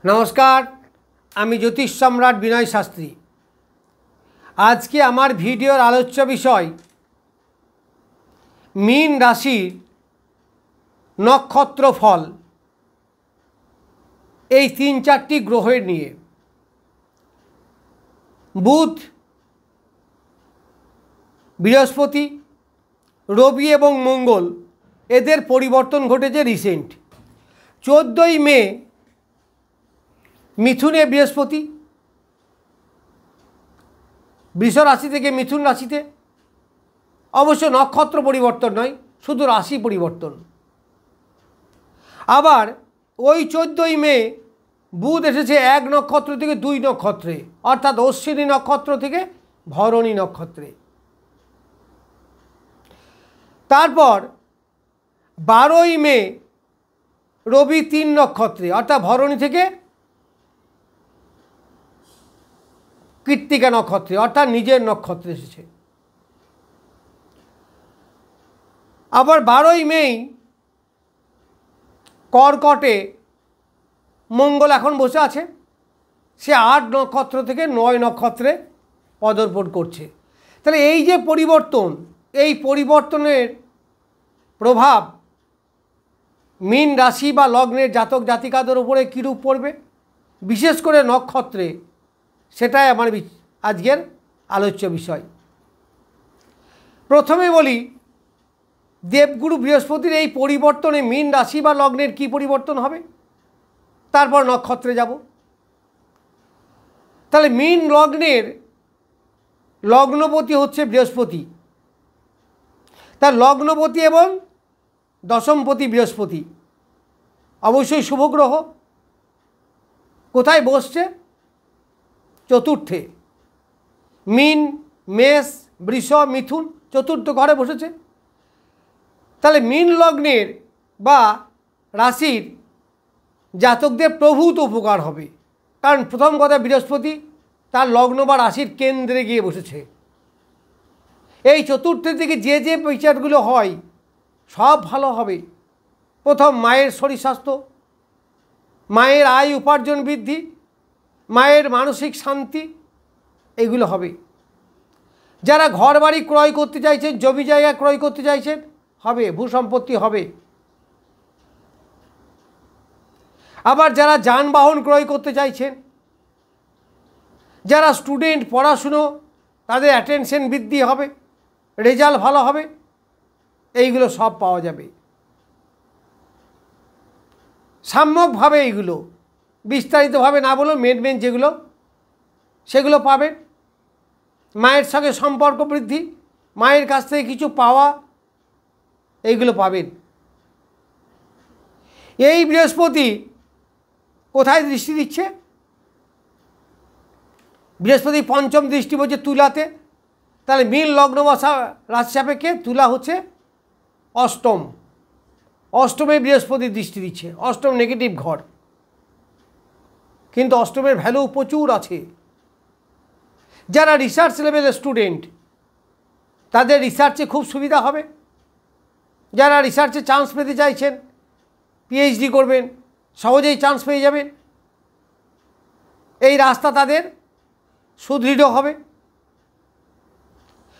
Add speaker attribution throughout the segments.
Speaker 1: नमस्कार आमी ज्योतिष सम्राट विनय शास्त्री। आज के आमार भिडियोर आलोच्य विषय मीन राशिर नक्षत्र फल এই तीन चारटी ग्रहेर निये। बुध बृहस्पति रवि एवं मंगल एদের परिवर्तन घटेছে रिसेंट 14 मे मिथुने बृहस्पति वृष राशि থেকে मिथुन राशिते अवश्य नक्षत्र परिवर्तन नय शुधु राशि परिवर्तन। आबार ওই 14 मे बुध एसेছে एक नक्षत्र থেকে দুই नक्षत्रे अर्थात अश्विनी नक्षत्र থেকে भरणी नक्षत्रे। तारपर 12 मे रवि 3 नक्षत्रे अर्थात भरणी থেকে कृत्तिका नक्षत्रे अर्थात निजेर नक्षत्रे एसेছে। आबार 12 मे कर्कटे मंगल एखन बसे आछे से 8 नक्षत्र থেকে 9 नक्षत्रे पदार्पण करছে। ताहले এই যে পরিবর্তন এই পরিবর্তনের प्रभाव मीन राशि बा लग्नेर जातक जातिकादेर उपरे किरूप पड़बे विशेष करे नक्षत्रे सेटाई आमार आजकेर आलोच्य विषय। प्रथमे बोली देवगुरु बृहस्पतिर এই परिवर्तने मीन राशि बा लग्नेर की परिवर्तन होबे तारपर नक्षत्रे যাব। ताहले मीन लग्नेर लग्नपति होच्छे बृहस्पति तार लग्नपति एवं दशमपति बृहस्पति अवश्य शुभ ग्रह। कोथाय बसছে चतुर्थे मीन मेष वृष मिथुन चतुर्थ घरे बसेছে। ताहले मीन लग्नेर बा राशिर जातकदेर प्रभूत उपकार होबे कारण प्रथम कथा बृहस्पति तार लग्न बा राशिर केंद्रे गिये बसेছে। এই চতুর্থের দিকে যে যে বিচারগুলো হয় সব ভালো হবে। প্রথম মায়ের শরীর স্বাস্থ্য, মায়ের আয় উপার্জন বৃদ্ধি, মায়ের মানসিক শান্তি এগুলো হবে। যারা ঘর বাড়ি ক্রয় করতে চাইছেন জমি জায়গা ক্রয় করতে চাইছেন হবে, ভূসম্পত্তি হবে। আবার যারা যানবাহন ক্রয় করতে চাইছেন, যারা স্টুডেন্ট পড়াশুনো তাদের অ্যাটেনশন বৃদ্ধি হবে, রেজাল্ট ভালো হবে, এইগুলো সব পাওয়া যাবে। সাম্যকভাবে এইগুলো বিস্তারিতভাবে না বলেও মেন যেগুলো সেগুলো পাবেন। মায়ের সঙ্গে সম্পর্ক বৃদ্ধি, মায়ের কাছ থেকে কিছু পাওয়া এইগুলো পাবেন। এই বৃহস্পতি কোথায় দৃষ্টি দিচ্ছে? বৃহস্পতি পঞ্চম দৃষ্টি পড়ছে তুলাতে। তাহলে মীন লগ্ন রাশি সাপেক্ষে তুলা হচ্ছে অষ্টম, অষ্টমে বৃহস্পতি দৃষ্টি দিচ্ছে। অষ্টম নেগেটিভ ঘর, কিন্তু অষ্টমের ভ্যালু প্রচুর আছে। যারা রিসার্চ লেভেলের স্টুডেন্ট তাদের রিসার্চে খুব সুবিধা হবে। যারা রিসার্চে চান্স পেতে চাইছেন, পিএইচডি করবেন, সহজেই চান্স পেয়ে যাবেন। এই রাস্তা তাদের সুদৃঢ় হবে।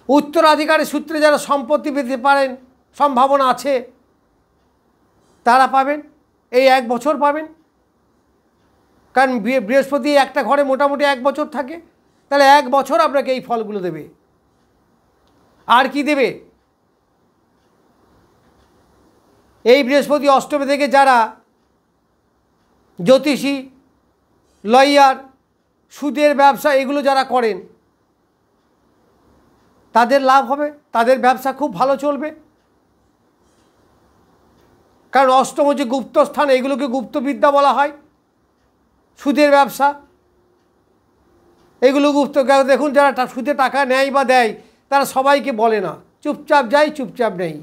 Speaker 1: উত্তরাধিকারী সূত্রে যারা সম্পত্তি পেতে পারেন সম্ভাবনা আছে তারা পাবেন, এই 1 বছর পাবেন। কারণ বৃহস্পতি একটা ঘরে মোটামুটি 1 বছর থাকে, তাহলে 1 বছর আপনাকে এই ফলগুলো দেবে। আর কি দেবে? এই বৃহস্পতি অষ্টমে থেকে যারা জ্যোতিষী, লয়ার, সুদের ব্যবসা এগুলো যারা করেন তাদের লাভ হবে, তাদের ব্যবসা খুব ভালো চলবে। কারণ অষ্টম হচ্ছে গুপ্ত স্থান, এগুলোকে গুপ্তবিদ্যা বলা হয়। সুদের ব্যবসা এগুলো গুপ্ত। দেখুন যারা সুদে টাকা নেয় বা দেয় তারা সবাইকে বলে না, চুপচাপ যায় চুপচাপ নেই,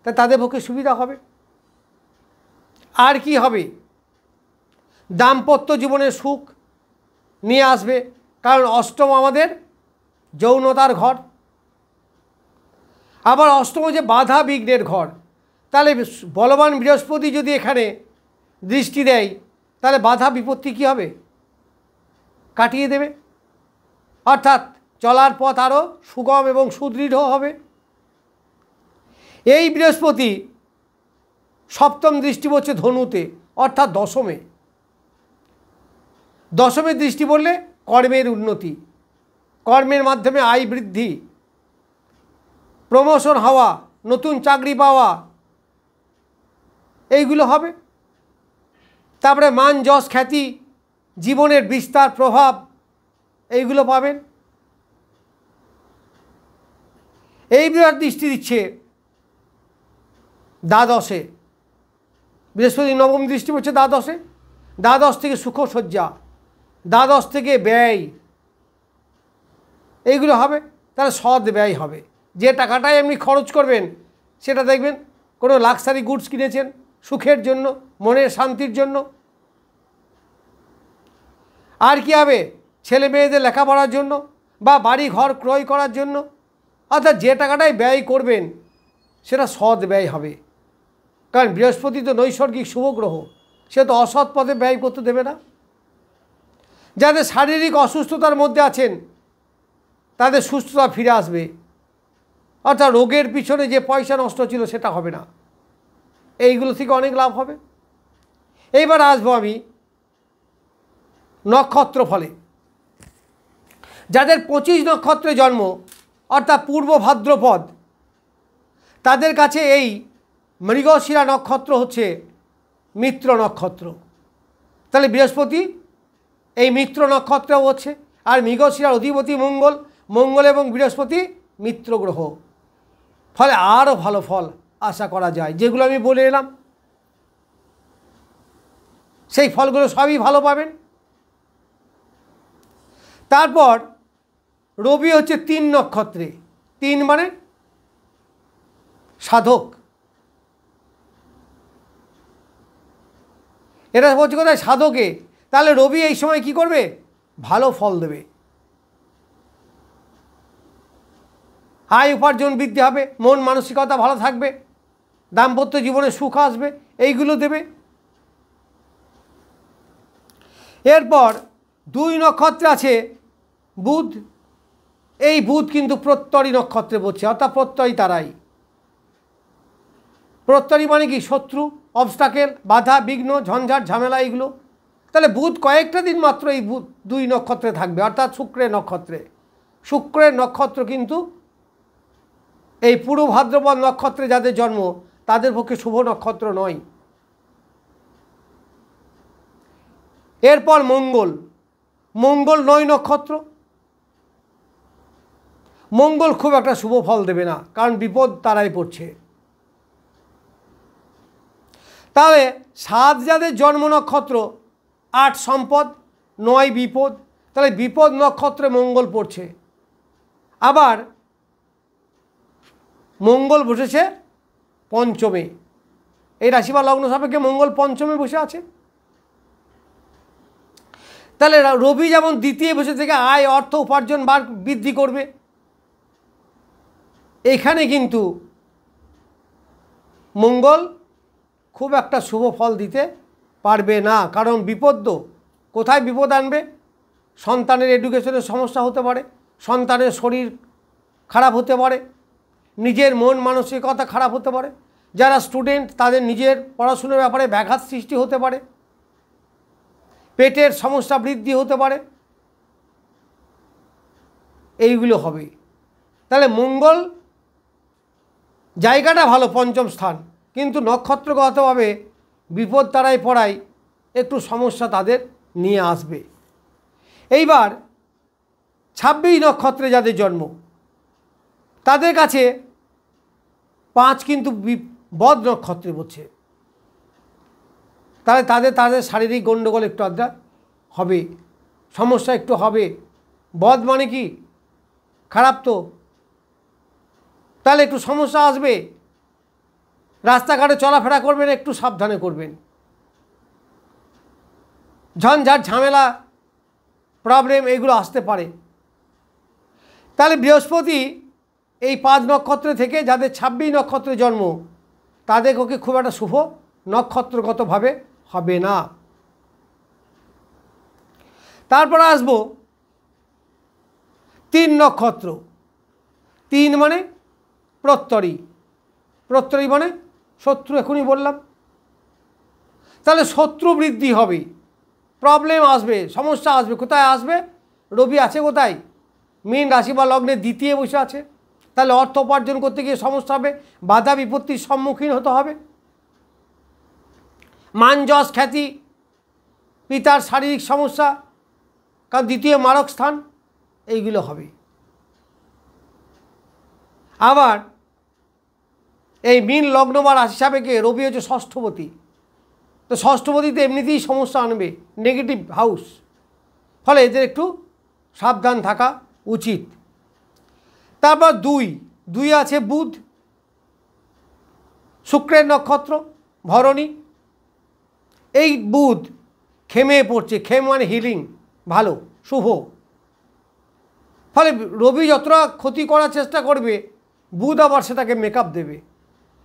Speaker 1: তা তাদের পক্ষে সুবিধা হবে। আর কি হবে? দাম্পত্য জীবনের সুখ নিয়ে আসবে, কারণ অষ্টম আমাদের যৌনতার ঘর। আবার অষ্টম যে বাধা বিঘ্নের ঘর, তাহলে বলবান বৃহস্পতি যদি এখানে দৃষ্টি দেয় তাহলে বাধা বিপত্তি কী হবে? কাটিয়ে দেবে, অর্থাৎ চলার পথ আরও সুগম এবং সুদৃঢ় হবে। এই বৃহস্পতি সপ্তম দৃষ্টি পড়ছে ধনুতে, অর্থাৎ দশমে। দশমের দৃষ্টি পড়লে কর্মের উন্নতি, কর্মের মাধ্যমে আয় বৃদ্ধি, প্রমোশন হওয়া, নতুন চাকরি পাওয়া, এইগুলো হবে। তারপরে মান যশ খ্যাতি, জীবনের বিস্তার প্রভাব, এইগুলো পাবেন। এই বিরাট দৃষ্টি দিচ্ছে দ্বাদশে, বৃহস্পতি নবম দৃষ্টি পড়ছে দ্বাদশে। দ্বাদশ থেকে সুখসজ্জা, দ্বাদশ থেকে ব্যয়, এইগুলো হবে। তাহলে সৎ ব্যয় হবে। যে টাকাটাই আপনি খরচ করবেন সেটা দেখবেন কোনো লাক্সারি গুডস কিনেছেন সুখের জন্য, মনের শান্তির জন্য। আর কি হবে? ছেলে মেয়েদের লেখাপড়ার জন্য বা বাড়ি ঘর ক্রয় করার জন্য। অর্থাৎ যে টাকাটাই ব্যয় করবেন সেটা সৎ ব্যয় হবে। কারণ বৃহস্পতি তো নৈসর্গিক শুভ গ্রহ, সে তো অসৎ পথে ব্যয় করতে দেবে না। যাদের শারীরিক অসুস্থতার মধ্যে আছেন তাদের সুস্থতা ফিরে আসবে, অর্থাৎ রোগের পিছনে যে পয়সা নষ্ট ছিল সেটা হবে না। এইগুলো থেকে অনেক লাভ হবে। এইবার আসবো আমি নক্ষত্র ফলে। যাদের 25 নক্ষত্রে জন্ম, অর্থাৎ পূর্ব ভাদ্রপদ, তাদের কাছে এই মৃগশিরা নক্ষত্র হচ্ছে মিত্র নক্ষত্র। তাহলে বৃহস্পতি এই মিত্র নক্ষত্রেও হচ্ছে। আর মৃগশিরার অধিপতি মঙ্গল, মঙ্গল এবং বৃহস্পতি মিত্র গ্রহ, ফলে আরও ভালো ফল আশা করা যায়। যেগুলো আমি বলে এলাম সেই ফলগুলো সবই ভালো পাবেন। তারপর রবি হচ্ছে 3 নক্ষত্রে, 3 মানে সাধক। এটা হচ্ছে কোথায়? সাধকে। তাহলে রবি এই সময় কি করবে? ভালো ফল দেবে, আয় উপার্জন বৃদ্ধি হবে, মন মানসিকতা ভালো থাকবে, দাম্পত্য জীবনে সুখ আসবে, এইগুলো দেবে। এরপর 2 নক্ষত্রে আছে বুধ। এই বুধ কিন্তু প্রত্যরী নক্ষত্রে পড়ছে, অর্থাৎ প্রত্যয়ী তারাই। প্রত্যরী মানে কি? শত্রু, অবস্টাকেল, বাধা বিঘ্ন, ঝঞ্ঝাট ঝামেলা, এইগুলো। তাহলে বুধ কয়েকটা দিন মাত্র এই 2 নক্ষত্রে থাকবে, অর্থাৎ শুক্রের নক্ষত্রে। শুক্রের নক্ষত্র কিন্তু এই পূর্ব ভাদ্রপদ নক্ষত্রে যাদের জন্ম তাদের পক্ষে শুভ নক্ষত্র নয়। এরপর মঙ্গল। মঙ্গল 9 নক্ষত্র। মঙ্গল খুব একটা শুভ ফল দেবে না, কারণ বিপদ তারাই পড়ছে। তাহলে 7 যাদের জন্ম নক্ষত্র, 8 সম্পদ, 9 বিপদ। তাহলে বিপদ নক্ষত্রে মঙ্গল পড়ছে। আবার মঙ্গল বসেছে পঞ্চমে, এই রাশি বা লগ্ন সাপেক্ষে মঙ্গল পঞ্চমে বসে আছে। তাহলে রবি যেমন দ্বিতীয় বসে থেকে আয় অর্থ উপার্জন বৃদ্ধি করবে, এখানে কিন্তু মঙ্গল খুব একটা শুভ ফল দিতে পারবে না। কারণ বিপদ কোথায় বিপদ আনবে? সন্তানের এডুকেশনের সমস্যা হতে পারে, সন্তানের শরীর খারাপ হতে পারে, নিজের মন মানসিকতা খারাপ হতে পারে, যারা স্টুডেন্ট তাদের নিজের পড়াশোনার ব্যাপারে ব্যাঘাত সৃষ্টি হতে পারে, পেটের সমস্যা বৃদ্ধি হতে পারে, এইগুলো হবে। তাহলে মঙ্গল জায়গাটা ভালো, পঞ্চম স্থান, কিন্তু নক্ষত্রগতভাবে বিপদ তারাই পড়ায় একটু সমস্যা তাদের নিয়ে আসবে। এইবার 26 নক্ষত্রে যাদের জন্ম তাদের কাছে 5 কিন্তু বদ নক্ষত্রে পড়ছে। তাহলে তাদের শারীরিক গণ্ডগোল একটু আধটা হবে, সমস্যা একটু হবে। বদ মানে কি? খারাপ তো, তাহলে একটু সমস্যা আসবে। রাস্তাঘাটে চলাফেরা করবেন একটু সাবধানে করবেন, ঝঞ্ঝাট ঝামেলা প্রবলেম এগুলো আসতে পারে। তাহলে বৃহস্পতি এই 5 নক্ষত্রে থেকে যাদের 26 নক্ষত্রে জন্ম তাদের পক্ষে খুব একটা শুভ নক্ষত্রগতভাবে হবে না। তারপরে আসবো 3 নক্ষত্র। 3 মানে প্রত্যরী, প্রত্যরী মানে শত্রু, এখনই বললাম। তাহলে শত্রু বৃদ্ধি হবে, প্রবলেম আসবে, সমস্যা আসবে। কোথায় আসবে? রবি আছে কোথায়? মীন রাশি বা লগ্নের দ্বিতীয় বসে আছে। তাহলে অর্থ উপার্জন করতে গিয়ে সমস্যা হবে, বাধা বিপত্তির সম্মুখীন হতে হবে। মান যশ খ্যাতি, পিতার শারীরিক সমস্যা, কারণ দ্বিতীয় মারক স্থান, এইগুলো হবে। আবার এই মীন লগ্ন বা রাশি সাপেক্ষে রবি হচ্ছে ষষ্ঠপতি। তো ষষ্ঠপতিতে এমনিতেই সমস্যা আনবে, নেগেটিভ হাউস, ফলে এদের একটু সাবধান থাকা উচিত। তারপর 2 আছে বুধ, শুক্রের নক্ষত্র ভরণী। এই বুধ খেমে পড়ছে, খেম মানে হিলিং, ভালো শুভ। ফলে রবি যতটা ক্ষতি করার চেষ্টা করবে, বুধ আবার সেটাকে মেকআপ দেবে,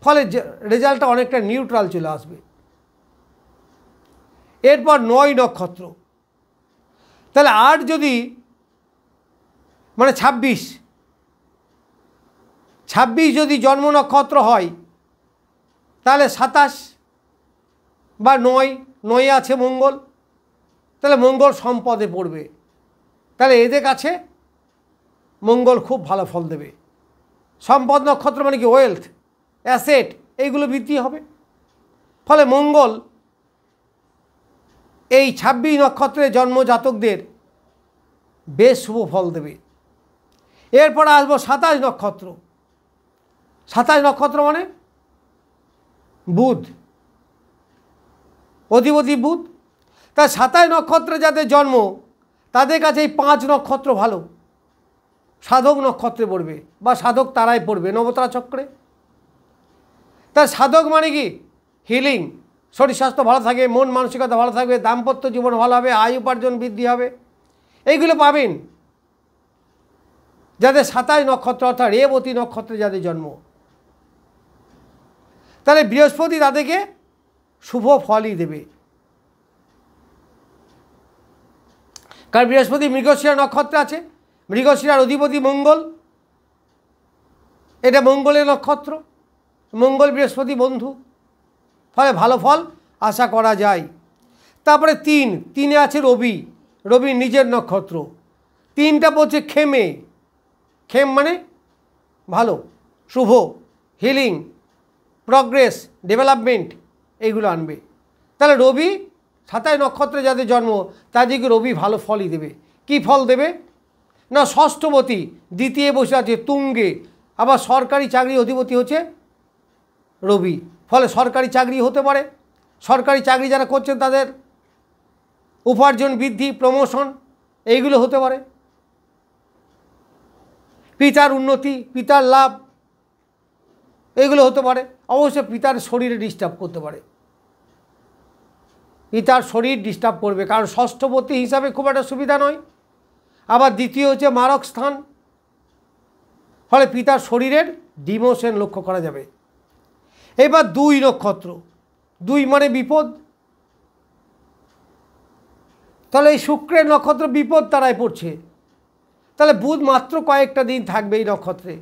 Speaker 1: ফলে রেজাল্টটা অনেকটা নিউট্রাল চলে আসবে। এরপর 9 নক্ষত্র। তাহলে 8 যদি মানে 26 যদি জন্ম নক্ষত্র হয়, তাহলে 27 বা 9 আছে মঙ্গল, তাহলে মঙ্গল সম্পদে পড়বে। তাহলে এদের কাছে মঙ্গল খুব ভালো ফল দেবে। সম্পদ নক্ষত্র মানে কি? ওয়েলথ, অ্যাসেট, এইগুলো বৃদ্ধি হবে। ফলে মঙ্গল এই 26 নক্ষত্রের জন্মজাতকদের বেশ শুভ ফল দেবে। এরপর আসবো 27 নক্ষত্র। 27 নক্ষত্র মানে বুধ, অধিপতি বুধ। তা 27 নক্ষত্রে যাদের জন্ম, তাদের কাছে এই 5 নক্ষত্র ভালো, সাধক নক্ষত্রে পড়বে বা সাধক তারায় পড়বে নবতারা চক্রে। তা সাধক মানে কি? হিলিং, শরীর স্বাস্থ্য ভালো থাকে, মন মানসিকতা ভালো থাকবে, দাম্পত্য জীবন ভালো হবে, আয় উপার্জন বৃদ্ধি হবে, এইগুলো পাবেন যাদের 27 নক্ষত্র অর্থাৎ রেবতী নক্ষত্রে যাদের জন্ম। তাহলে বৃহস্পতি তাদেরকে শুভ ফলই দেবে। কারণ বৃহস্পতি মৃগশিরা নক্ষত্রে আছে, মৃগশিরার অধিপতি মঙ্গল, এটা মঙ্গলের নক্ষত্র, মঙ্গল বৃহস্পতি বন্ধু, ফলে ভালো ফল আশা করা যায়। তারপরে 3 আছে রবি, রবির নিজের নক্ষত্র। 3টা পড়ছে খেমে, খেম মানে ভালো, শুভ, হিলিং, প্রগ্রেস, ডেভেলপমেন্ট, এইগুলো আনবে। তাহলে রবি 27 নক্ষত্রে যাদের জন্ম, তাদেরকে রবি ভালো ফলই দেবে। কি ফল দেবে না? ষষ্ঠপতি দ্বিতীয় বসে আছে তুঙ্গে, আবার সরকারি চাকরি অধিপতি হচ্ছে রবি, ফলে সরকারি চাকরি হতে পারে। সরকারি চাকরি যারা করছেন তাদের উপার্জন বৃদ্ধি, প্রমোশন, এইগুলো হতে পারে। পিতার উন্নতি, পিতার লাভ, এগুলো হতে পারে। অবশ্য পিতার শরীরে ডিস্টার্ব করতে পারে, পিতার শরীর ডিস্টার্ব করবে, কারণ ষষ্ঠপতি হিসাবে খুব একটা সুবিধা নয়। আবার দ্বিতীয় হচ্ছে মারক স্থান, ফলে পিতার শরীরের ডিমোশন লক্ষ্য করা যাবে। এবার 2 নক্ষত্র, 2 মানে বিপদ। তাহলে এই শুক্রের নক্ষত্র বিপদ তারাই পড়ছে। তাহলে বুধ মাত্র কয়েকটা দিন থাকবে এই নক্ষত্রে,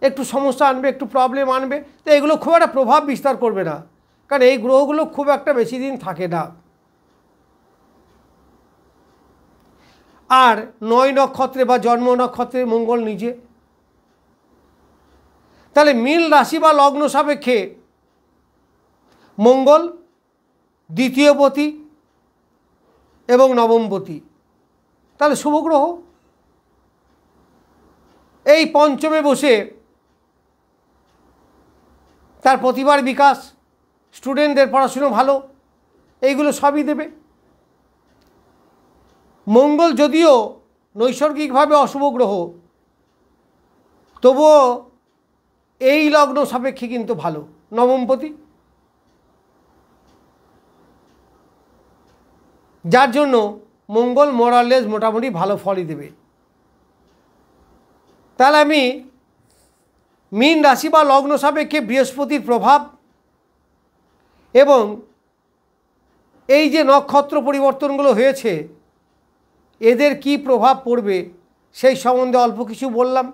Speaker 1: একটু সমস্যা আনবে, একটু প্রবলেম আনবে। তো এগুলো খুব একটা প্রভাব বিস্তার করবে না, কারণ এই গ্রহগুলো খুব একটা বেশি দিন থাকে না। আর 9 নক্ষত্রে বা জন্ম নক্ষত্রে মঙ্গল নিজে। তাহলে মীন রাশি বা লগ্ন সাপেক্ষে মঙ্গল দ্বিতীয়পতি এবং নবমপতি, তাহলে শুভ গ্রহ। এই পঞ্চমে বসে তার প্রতিভার বিকাশ, স্টুডেন্টদের পড়াশুনো ভালো, এইগুলো সবই দেবে। মঙ্গল যদিও নৈসর্গিকভাবে অশুভ গ্রহ, তবুও এই লগ্ন সাপেক্ষে কিন্তু ভালো, নবমপতি, যার জন্য মঙ্গল মোরালেস মোটামুটি ভালো ফলই দেবে। তাহলে আমি মীন রাশি বা লগ্ন সাপেক্ষে বৃহস্পতির প্রভাব এবং এই যে নক্ষত্র পরিবর্তনগুলো হয়েছে, এদের কি প্রভাব পড়বে সেই সম্বন্ধে অল্প কিছু বললাম।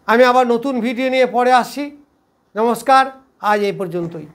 Speaker 1: আমি আবার নতুন ভিডিও নিয়ে পরে আসছি। নমস্কার, আজ এই পর্যন্তই।